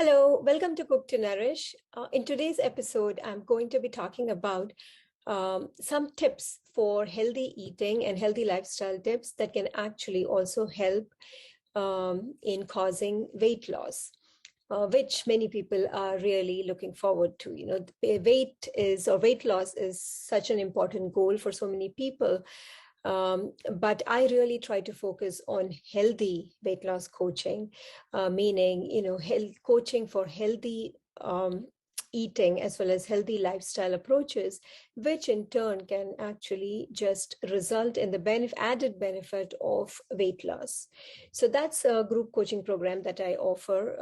Hello, welcome to Cook to Nourish. In today's episode, I'm going to be talking about some tips for healthy eating and healthy lifestyle tips that can actually also help in causing weight loss, which many people are really looking forward to. Weight loss is such an important goal for so many people. But I really try to focus on healthy weight loss coaching, meaning, health coaching for healthy eating as well as healthy lifestyle approaches, which in turn can actually just result in the added benefit of weight loss. So that's a group coaching program that I offer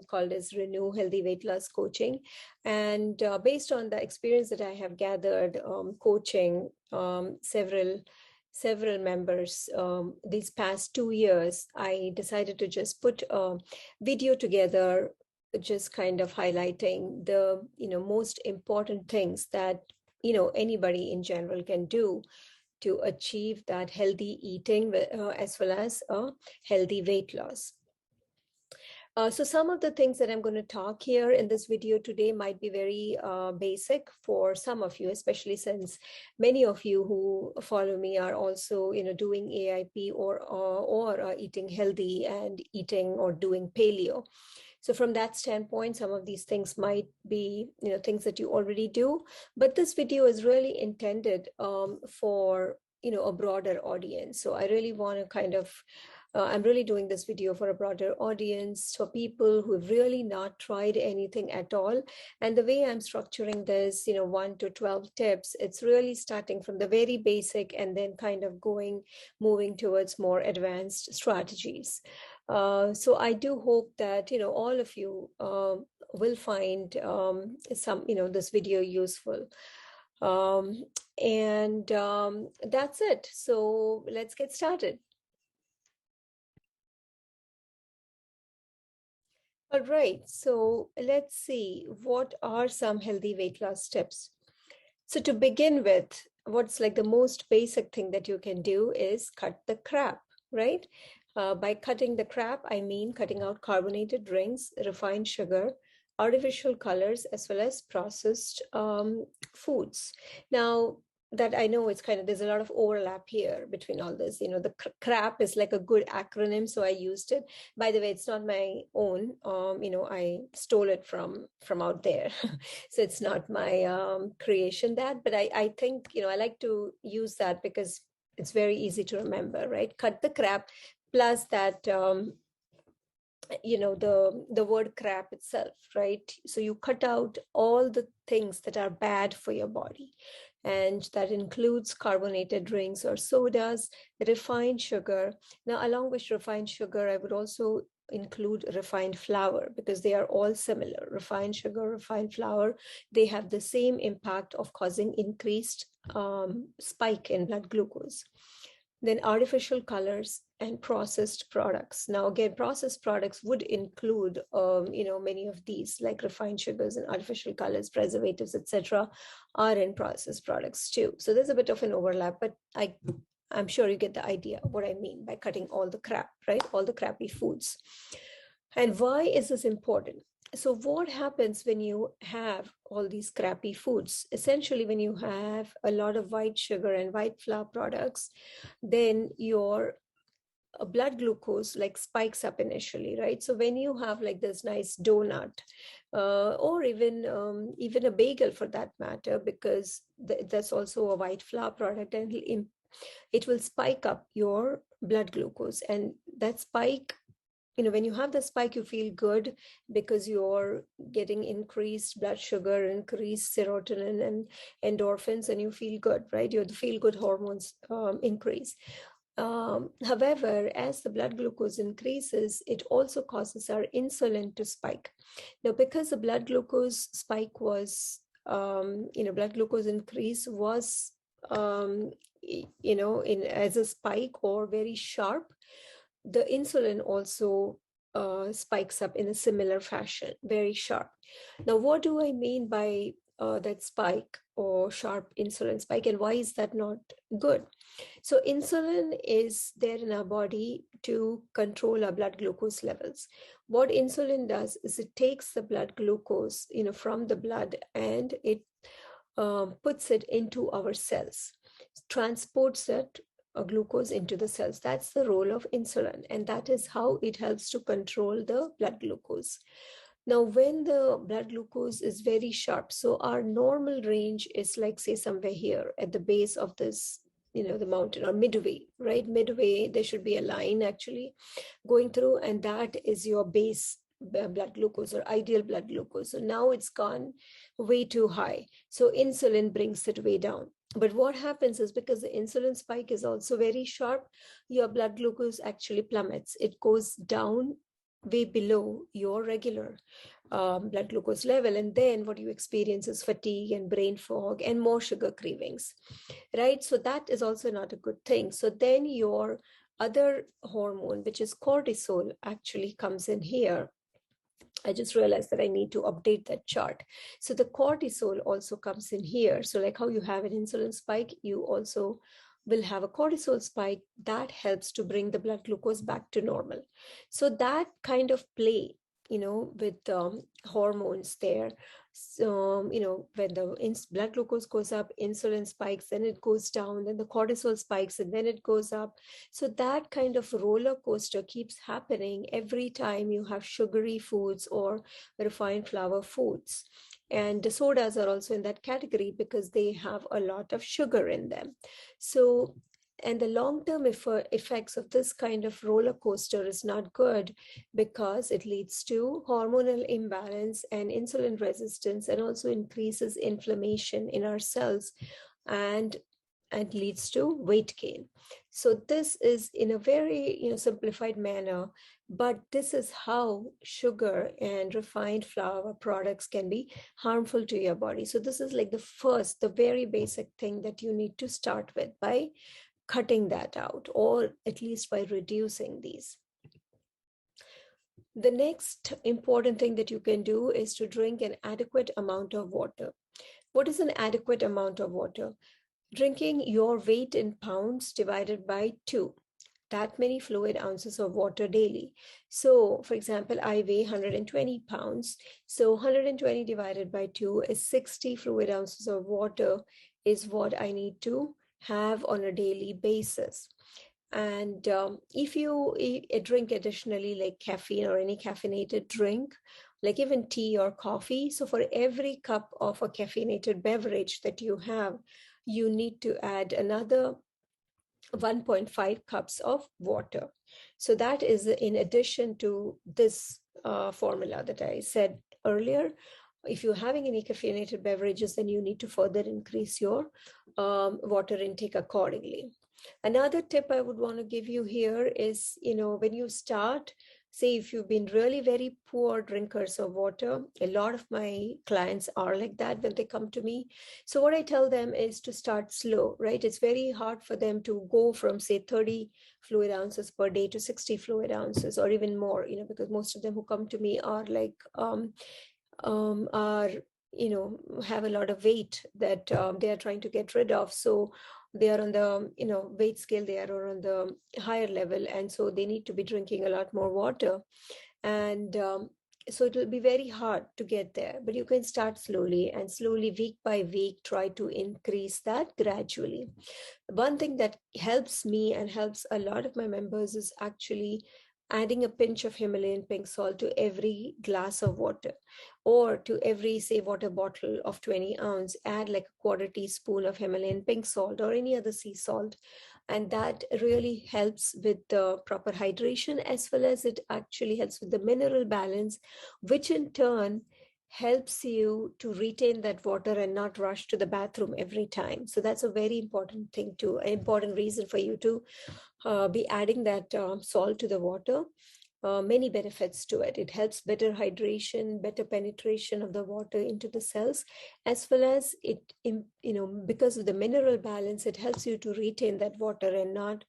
called as Renew Healthy Weight Loss Coaching. And based on the experience that I have gathered coaching several members these past 2 years, I decided to just put a video together, just kind of highlighting the most important things that anybody in general can do to achieve that healthy eating as well as a healthy weight loss. So some of the things that I'm going to talk here in this video today might be very basic for some of you, especially since many of you who follow me are also, doing AIP or eating healthy and eating or doing paleo. So from that standpoint, some of these things might be, things that you already do, but this video is really intended for, a broader audience. So I really want to I'm really doing this video for a broader audience, for people who have really not tried anything at all. And the way I'm structuring this, 1 to 12 tips, it's really starting from the very basic and then kind of moving towards more advanced strategies. So I do hope that, all of you will find this video useful. That's it. So let's get started. All right, so let's see, what are some healthy weight loss tips? So to begin with, what's like the most basic thing that you can do is cut the crap, right? By cutting the crap, I mean cutting out carbonated drinks, refined sugar, artificial colors, as well as processed foods. Now, that I know there's a lot of overlap here between all this. The CRAP is like a good acronym, so I used it. By the way, it's not my own. I stole it from out there, so it's not my creation. But I think I like to use that because it's very easy to remember, right? Cut the crap, plus that the word crap itself, right? So you cut out all the things that are bad for your body, and that includes carbonated drinks or sodas, refined sugar. Now, along with refined sugar, I would also include refined flour, because they are all similar. Refined sugar, refined flour, they have the same impact of causing increased spike in blood glucose. Then artificial colors and processed products. Now, again, processed products would include, many of these, like refined sugars and artificial colors, preservatives, etc., are in processed products too. So there's a bit of an overlap, but I'm sure you get the idea of what I mean by cutting all the crap, right? All the crappy foods. And why is this important? So what happens when you have all these crappy foods? Essentially, when you have a lot of white sugar and white flour products, then your blood glucose like spikes up initially, right? So when you have like this nice donut, or even a bagel for that matter, because that's also a white flour product, and it will spike up your blood glucose. And that spike, when you have the spike, you feel good because you're getting increased blood sugar, increased serotonin and endorphins, and you feel good, right? The feel good hormones increase. However, as the blood glucose increases, it also causes our insulin to spike. Now, because the blood glucose spike was, blood glucose increase was, as a spike or very sharp, the insulin also spikes up in a similar fashion, very sharp. Now, what do I mean by that spike or sharp insulin spike. And why is that not good? So insulin is there in our body to control our blood glucose levels. What insulin does is it takes the blood glucose, from the blood, and it puts it into our cells, transports that glucose into the cells. That's the role of insulin, and that is how it helps to control the blood glucose. Now, when the blood glucose is very sharp, so our normal range is like, say, somewhere here at the base of this, the mountain, or midway, right? Midway, there should be a line actually going through, and that is your base blood glucose or ideal blood glucose. So now it's gone way too high. So insulin brings it way down. But what happens is, because the insulin spike is also very sharp, your blood glucose actually plummets. It goes down way below your regular blood glucose level. And then what you experience is fatigue and brain fog and more sugar cravings, right? So that is also not a good thing. So then your other hormone, which is cortisol, actually comes in here. I just realized that I need to update that chart. So the cortisol also comes in here. So like how you have an insulin spike, you also will have a cortisol spike that helps to bring the blood glucose back to normal. So that kind of play, with hormones there. So, when the blood glucose goes up, insulin spikes, then it goes down, then the cortisol spikes, and then it goes up. So that kind of roller coaster keeps happening every time you have sugary foods or refined flour foods. And the sodas are also in that category because they have a lot of sugar in them. So, and the long-term effects of this kind of roller coaster is not good, because it leads to hormonal imbalance and insulin resistance, and also increases inflammation in our cells, and leads to weight gain. So this is in a very simplified manner, but this is how sugar and refined flour products can be harmful to your body. So this is like the very basic thing that you need to start with, by cutting that out, or at least by reducing these. The next important thing that you can do is to drink an adequate amount of water. What is an adequate amount of water? Drinking your weight in pounds divided by 2. That many fluid ounces of water daily. So, for example, I weigh 120 pounds. So 120 divided by 2 is 60 fluid ounces of water is what I need to have on a daily basis. And if you drink additionally, like caffeine or any caffeinated drink, like even tea or coffee, so for every cup of a caffeinated beverage that you have, you need to add another 1.5 cups of water. So that is in addition to this formula that I said earlier. If you're having any caffeinated beverages, then you need to further increase your water intake accordingly. Another tip I would want to give you here is, when you start, say if you've been really very poor drinkers of water, a lot of my clients are like that when they come to me. So what I tell them is to start slow, right? It's very hard for them to go from, say, 30 fluid ounces per day to 60 fluid ounces or even more, because most of them who come to me are like, are have a lot of weight that they are trying to get rid of. So they are on the weight scale, they are on the higher level, and so they need to be drinking a lot more water. And so it will be very hard to get there, but you can start slowly, and slowly, week by week, try to increase that gradually. One thing that helps me and helps a lot of my members is actually adding a pinch of Himalayan pink salt to every glass of water, or to every, say, water bottle of 20 ounce, add like a quarter teaspoon of Himalayan pink salt or any other sea salt. And that really helps with the proper hydration, as well as it actually helps with the mineral balance, which in turn helps you to retain that water and not rush to the bathroom every time. So that's a very important thing too, an important reason for you to be adding that salt to the water. Many benefits to it. It helps better hydration, better penetration of the water into the cells, as well as it, because of the mineral balance, it helps you to retain that water and not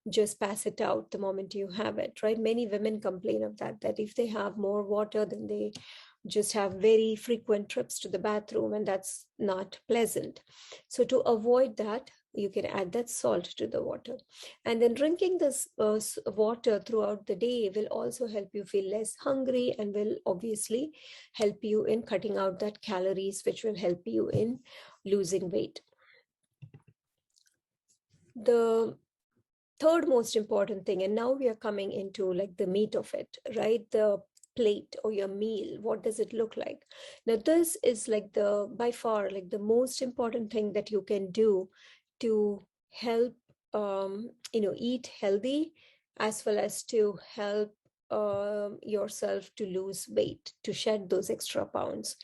just pass it out the moment you have it, right? Many women complain of that if they have more water than they just have very frequent trips to the bathroom, and that's not pleasant. So to avoid that, you can add that salt to the water. And then drinking this water throughout the day will also help you feel less hungry and will obviously help you in cutting out that calories, which will help you in losing weight. The third most important thing, and now we are coming into like the meat of it, right? The plate or your meal, what does it look like? Now this is like the by far like the most important thing that you can do to help eat healthy, as well as to help yourself to lose weight, to shed those extra pounds.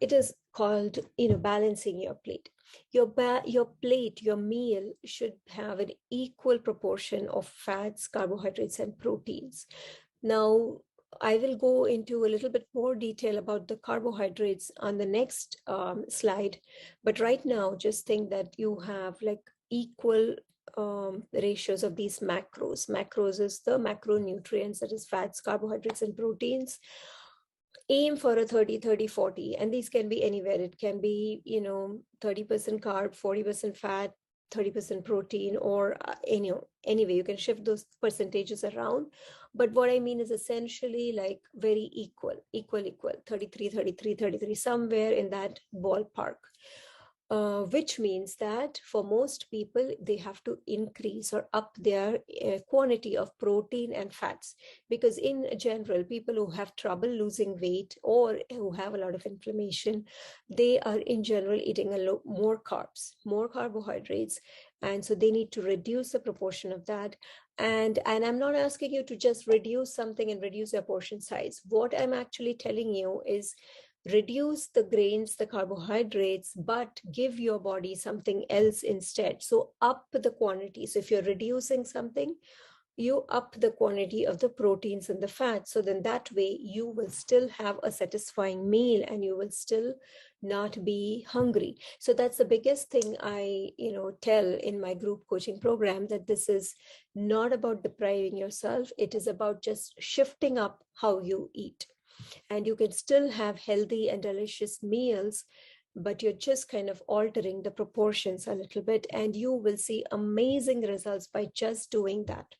It is called balancing your plate. Your plate, your meal should have an equal proportion of fats, carbohydrates, and proteins. Now, I will go into a little bit more detail about the carbohydrates on the next slide. But right now, just think that you have like equal ratios of these macros. Macros is the macronutrients, that is fats, carbohydrates, and proteins. Aim for a 30-30-40, and these can be anywhere. It can be 30% carb, 40% fat, 30% protein, or anyway, you can shift those percentages around. But what I mean is essentially like very equal 33-33-33, somewhere in that ballpark. Which means that for most people, they have to increase or up their quantity of protein and fats, because in general, people who have trouble losing weight or who have a lot of inflammation, they are in general eating a lot more carbs, more carbohydrates, and so they need to reduce the proportion of that. And I'm not asking you to just reduce something and reduce your portion size. What I'm actually telling you is reduce the grains, the carbohydrates, but give your body something else instead. So up the quantity. So if you're reducing something, you up the quantity of the proteins and the fats. So then that way you will still have a satisfying meal and you will still not be hungry. So that's the biggest thing I tell in my group coaching program, that this is not about depriving yourself. It is about just shifting up how you eat. And you can still have healthy and delicious meals, but you're just kind of altering the proportions a little bit, and you will see amazing results by just doing that.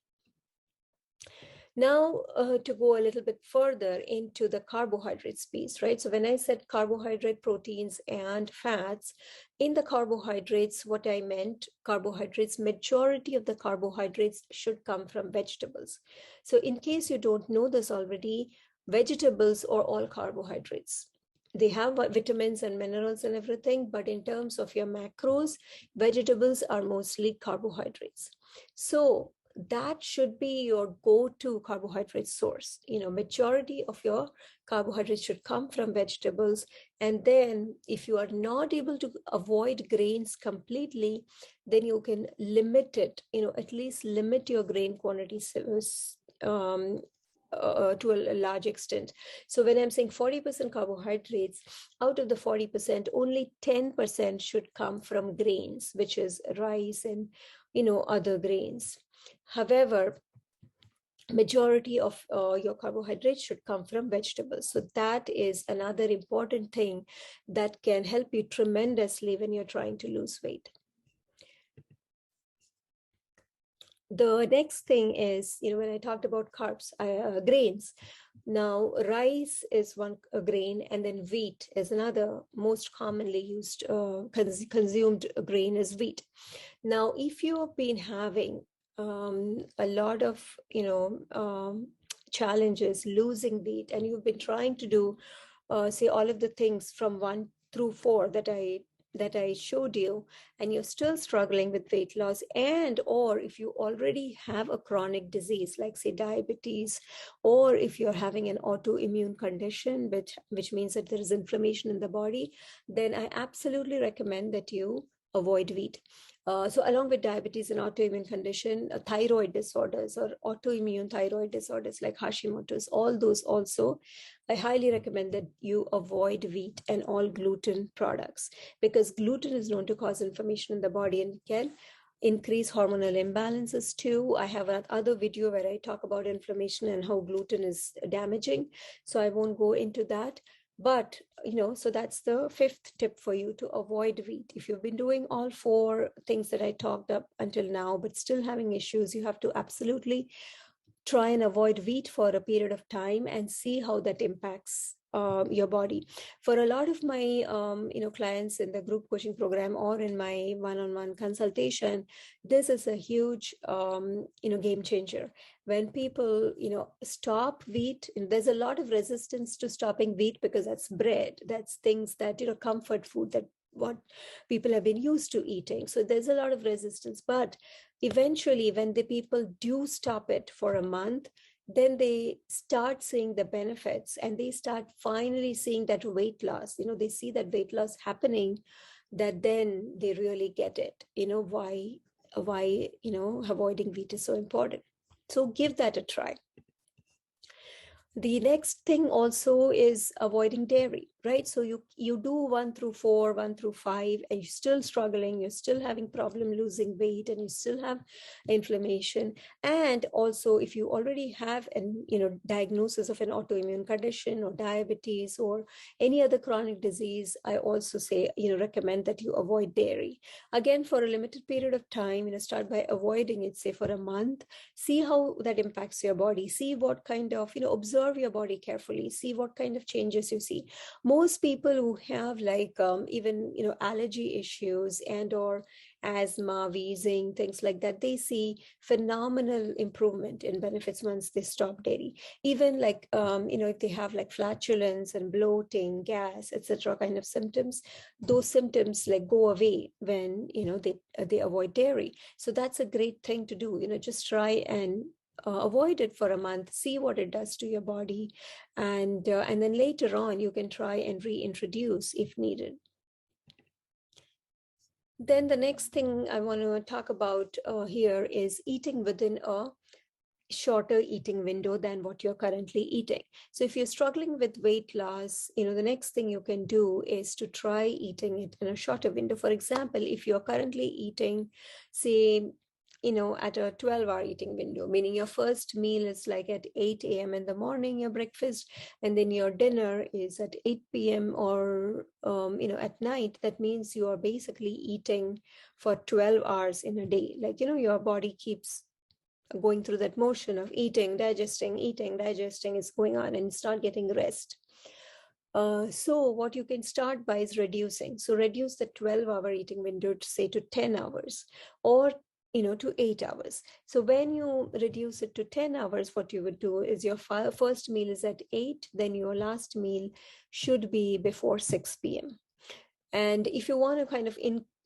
Now, to go a little bit further into the carbohydrates piece, right? So when I said carbohydrate, proteins, and fats, in the carbohydrates, what I meant, carbohydrates, majority of the carbohydrates should come from vegetables. So in case you don't know this already, vegetables are all carbohydrates. They have vitamins and minerals and everything, but in terms of your macros, vegetables are mostly carbohydrates. So that should be your go-to carbohydrate source. Majority of your carbohydrates should come from vegetables. And then if you are not able to avoid grains completely, then you can limit it, at least limit your grain quantity to a large extent. So when I'm saying 40% carbohydrates, out of the 40%, only 10% should come from grains, which is rice and other grains. However, majority of your carbohydrates should come from vegetables. So that is another important thing that can help you tremendously when you're trying to lose weight. The next thing is, when I talked about carbs, grains. Now, rice is one grain, and then wheat is another. Most commonly used consumed grain is wheat. Now, if you have been having a lot of challenges losing weight, and you've been trying to do say all of the things from 1 through 4 that I showed you, and you're still struggling with weight loss, and or if you already have a chronic disease like say diabetes, or if you're having an autoimmune condition, which means that there is inflammation in the body, then I absolutely recommend that you avoid wheat. So along with diabetes and autoimmune condition, thyroid disorders or autoimmune thyroid disorders like Hashimoto's, all those also, I highly recommend that you avoid wheat and all gluten products, because gluten is known to cause inflammation in the body and can increase hormonal imbalances too. I have another video where I talk about inflammation and how gluten is damaging, so I won't go into that. But, so that's the fifth tip for you, to avoid wheat. If you've been doing all four things that I talked up until now, but still having issues, you have to absolutely try and avoid wheat for a period of time and see how that impacts your body. For a lot of my clients in the group coaching program or in my one-on-one consultation, this is a huge game changer. When people stop wheat, and there's a lot of resistance to stopping wheat because that's bread, that's things that comfort food, that what people have been used to eating, so there's a lot of resistance. But eventually, when the people do stop it for a month, then they start seeing the benefits, and they start finally seeing that weight loss. They see that weight loss happening, that then they really get it, why avoiding wheat is so important. So give that a try. The next thing also is avoiding dairy, right? So you do 1 through 4, 1 through 5, and you're still struggling, you're still having problem losing weight, and you still have inflammation. And also, if you already have an diagnosis of an autoimmune condition or diabetes or any other chronic disease, I also say recommend that you avoid dairy. Again, for a limited period of time, start by avoiding it, say for a month. See how that impacts your body. See what kind of, observe your body carefully. See what kind of changes you see. Most people who have like even, allergy issues and or asthma, wheezing, things like that, they see phenomenal improvement in benefits once they stop dairy. Even like, if they have like flatulence and bloating, gas, etc. kind of symptoms, those symptoms like go away when, they avoid dairy. So that's a great thing to do. Just try and avoid it for a month, see what it does to your body, and then later on you can try and reintroduce if needed. Then the next thing I want to talk about here is eating within a shorter eating window than what you're currently eating. So if you're struggling with weight loss, the next thing you can do is to try eating it in a shorter window. For example, if you're currently eating, say, at a 12-hour eating window, meaning your first meal is like at 8 a.m. in the morning, your breakfast, and then your dinner is at 8 p.m. or, at night, that means you are basically eating for 12 hours in a day. Like, your body keeps going through that motion of eating, digesting is going on, and start getting rest. So what you can start by is reducing. So reduce the 12-hour eating window to say to 10 hours or to 8 hours. So when you reduce it to 10 hours, what you would do is your first meal is at 8, then your last meal should be before 6 p.m. And if you want to kind of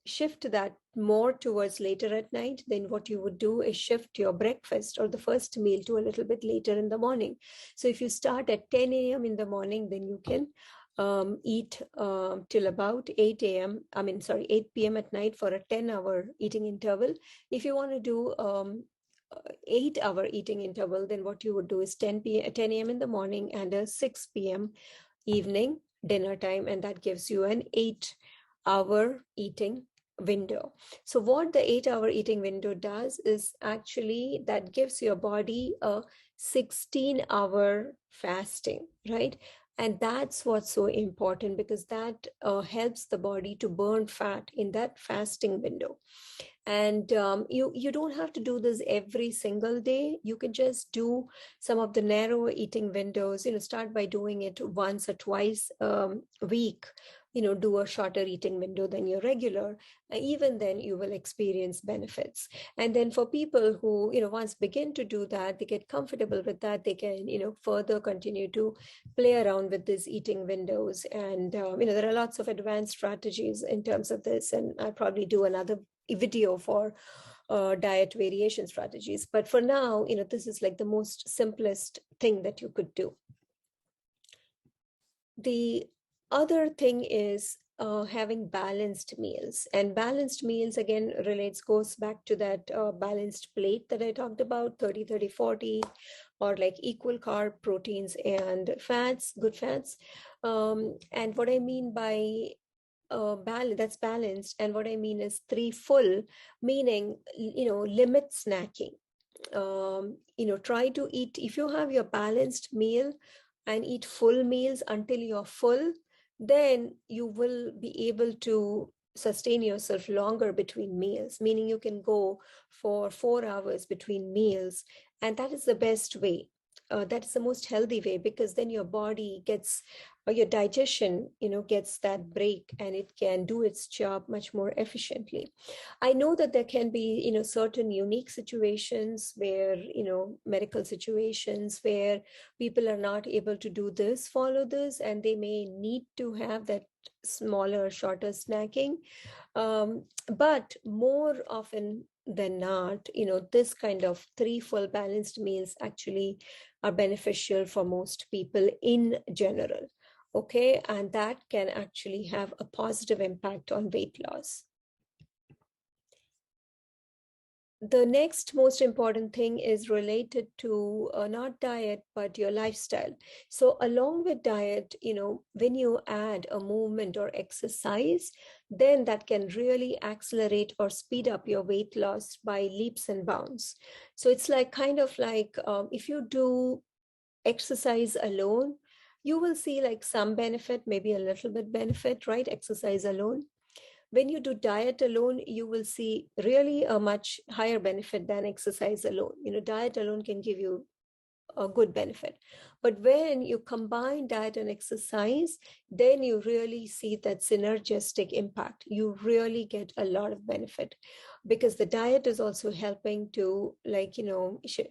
shift that more towards later at night, then what you would do is shift your breakfast or the first meal to a little bit later in the morning. So if you start at 10 a.m. in the morning, then you can eat till about 8 a.m. 8 p.m. at night for a 10-hour eating interval. If you want to do 8-hour eating interval, then what you would do is 10 a.m. in the morning and a 6 p.m. evening dinner time, and that gives you an 8-hour eating window. So what the 8-hour eating window does is actually that gives your body a 16-hour fasting, right? And that's what's so important, because that helps the body to burn fat in that fasting window. And you don't have to do this every single day. You can just do some of the narrow eating windows. Start by doing it once or twice a week. Do a shorter eating window than your regular. Even then you will experience benefits. And then for people who once begin to do that, they get comfortable with that, they can further continue to play around with these eating windows. And there are lots of advanced strategies in terms of this, and I'll probably do another video for diet variation strategies. But for now, this is like the most simplest thing that you could do. The other thing is having balanced meals. And balanced meals again goes back to that balanced plate that I talked about, 30, 30, 40, or like equal carb, proteins, and fats, good fats. And what I mean by that's balanced, and what I mean is 3 full, meaning limit snacking. Try to eat, if you have your balanced meal, and eat full meals until you're full, then you will be able to sustain yourself longer between meals, meaning you can go for 4 hours between meals. And that is the best way. That is the most healthy way, because then your body gets, or your digestion, gets that break, and it can do its job much more efficiently. I know that there can be, certain unique situations where, medical situations where people are not able to do this, follow this, and they may need to have that smaller, shorter snacking. But more often than not, this kind of three full balanced meals actually are beneficial for most people in general. Okay, and that can actually have a positive impact on weight loss. The next most important thing is related to not diet, but your lifestyle. So along with diet, when you add a movement or exercise, then that can really accelerate or speed up your weight loss by leaps and bounds. So it's like kind of like, if you do exercise alone, you will see like some benefit, maybe a little bit benefit, right? Exercise alone. When you do diet alone, you will see really a much higher benefit than exercise alone. Diet alone can give you a good benefit. But when you combine diet and exercise, then you really see that synergistic impact. You really get a lot of benefit, because the diet is also helping to, like,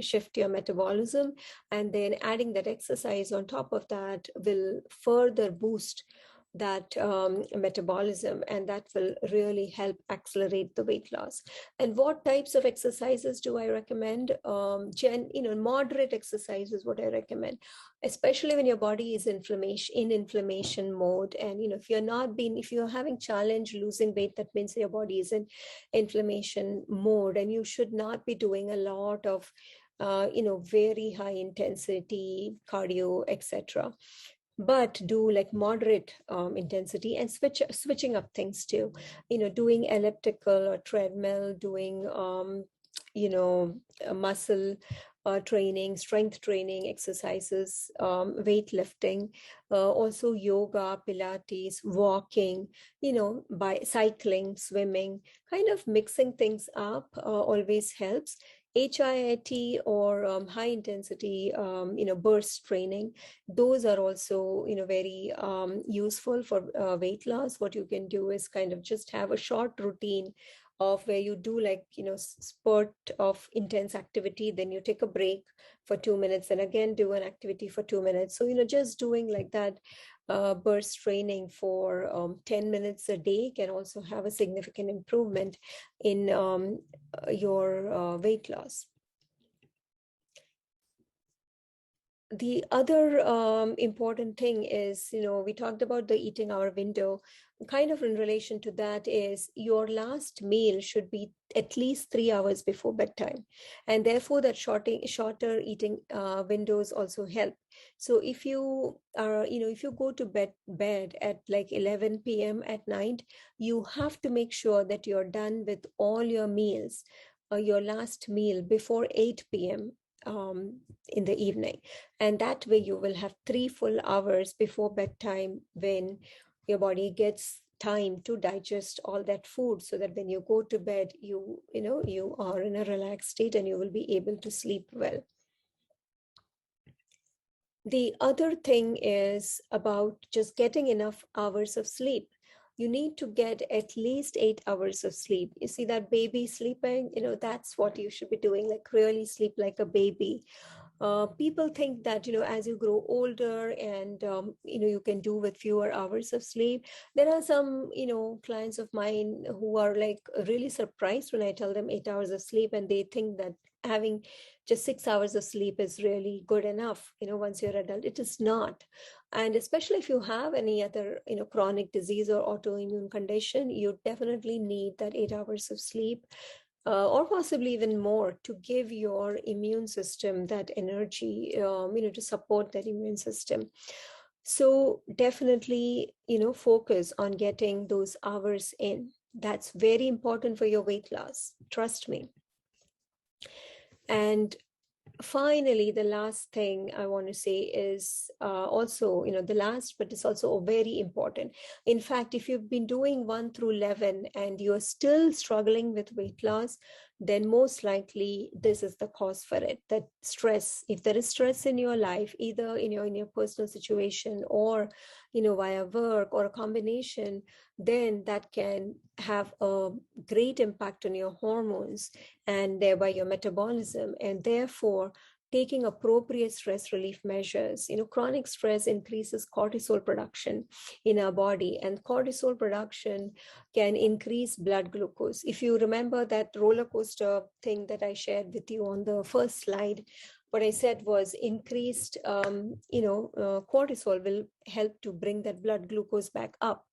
shift your metabolism. And then adding that exercise on top of that will further boost that metabolism, and that will really help accelerate the weight loss. And what types of exercises do I recommend? Moderate exercise is what I recommend, especially when your body is in inflammation mode. And if you're having challenge losing weight, that means your body is in inflammation mode, and you should not be doing a lot of very high intensity cardio, etc., but do like moderate intensity, and switching up things too, doing elliptical or treadmill, doing muscle training, strength training exercises, weightlifting, also yoga, pilates, walking, by cycling, swimming, kind of mixing things up always helps. HIIT, or high intensity, burst training, those are also, very useful for weight loss. What you can do is kind of just have a short routine of where you do like, spurt of intense activity, then you take a break for 2 minutes and again do an activity for 2 minutes. So, just doing like that burst training for 10 minutes a day can also have a significant improvement in your weight loss. The other important thing is, we talked about the eating hour window. Kind of in relation to that is your last meal should be at least 3 hours before bedtime. And therefore, that shorter eating windows also help. So if you are, if you go to bed at like 11 p.m. at night, you have to make sure that you're done with all your meals, your last meal before 8 p.m. In the evening. And that way you will have 3 full hours before bedtime, when your body gets time to digest all that food, so that when you go to bed, you are in a relaxed state and you will be able to sleep well. The other thing is about just getting enough hours of sleep. You need to get at least 8 hours of sleep. You see that baby sleeping, that's what you should be doing, like really sleep like a baby. People think that, as you grow older and, you can do with fewer hours of sleep. There are some, clients of mine who are like really surprised when I tell them 8 hours of sleep, and they think that having just 6 hours of sleep is really good enough, once you're adult. It is not. And especially if you have any other, chronic disease or autoimmune condition, you definitely need that 8 hours of sleep, or possibly even more, to give your immune system that energy, to support that immune system. So definitely, focus on getting those hours in. That's very important for your weight loss. Trust me. And finally, the last thing I want to say is also, the last, but it's also very important. In fact, if you've been doing 1 through 11 and you're still struggling with weight loss, then most likely this is the cause for it. That stress, if there is stress in your life, either in your personal situation or via work or a combination, then that can have a great impact on your hormones and thereby your metabolism, and therefore taking appropriate stress relief measures. Chronic stress increases cortisol production in our body, and cortisol production can increase blood glucose. If you remember that roller coaster thing that I shared with you on the first slide, what I said was increased cortisol will help to bring that blood glucose back up.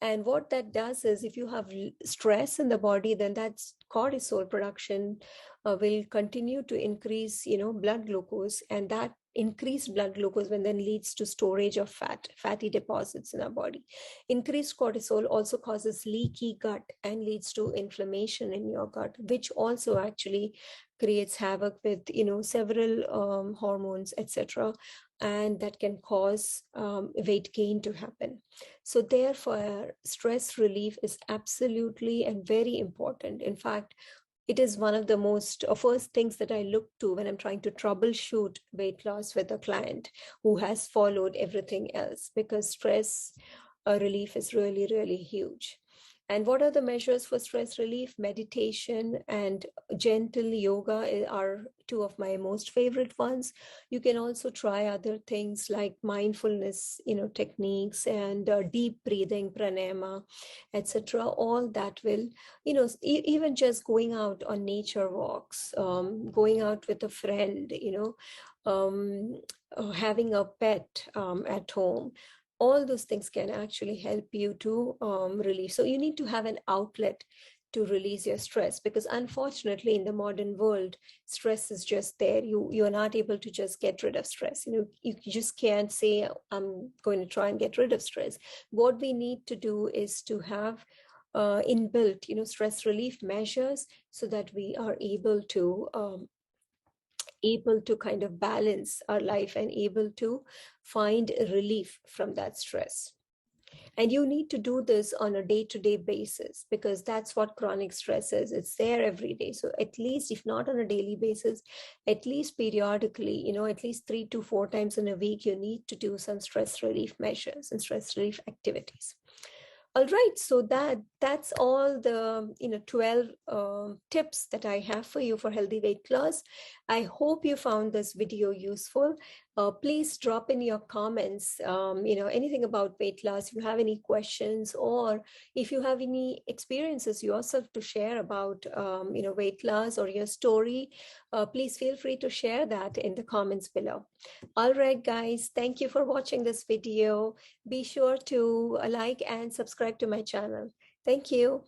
And what that does is, if you have stress in the body, then that cortisol production will continue to increase, blood glucose, and that increased blood glucose when then leads to storage of fatty deposits in our body. Increased cortisol also causes leaky gut and leads to inflammation in your gut, which also actually creates havoc with, several hormones, etc., and that can cause weight gain to happen. So therefore, stress relief is absolutely and very important. In fact, it is one of the most first things that I look to when I'm trying to troubleshoot weight loss with a client who has followed everything else, because stress relief is really, really huge. And what are the measures for stress relief? Meditation and gentle yoga are two of my most favorite ones. You can also try other things like mindfulness, techniques, and deep breathing, pranayama, etc. All that will, even just going out on nature walks, going out with a friend, having a pet at home, all those things can actually help you to release. So you need to have an outlet to release your stress, because unfortunately in the modern world, stress is just there. You're not able to just get rid of stress. You just can't say, I'm going to try and get rid of stress. What we need to do is to have inbuilt, stress relief measures, so that we are able to kind of balance our life and able to find relief from that stress. And you need to do this on a day-to-day basis, because that's what chronic stress is. It's there every day. So at least, if not on a daily basis, at least periodically, at least 3 to 4 times in a week, you need to do some stress relief measures and stress relief activities. All right, so that's all the 12 tips that I have for you for healthy weight loss. I hope you found this video useful. Please drop in your comments, anything about weight loss. If you have any questions, or if you have any experiences yourself to share about, weight loss or your story, please feel free to share that in the comments below. All right, guys, thank you for watching this video. Be sure to like and subscribe to my channel. Thank you.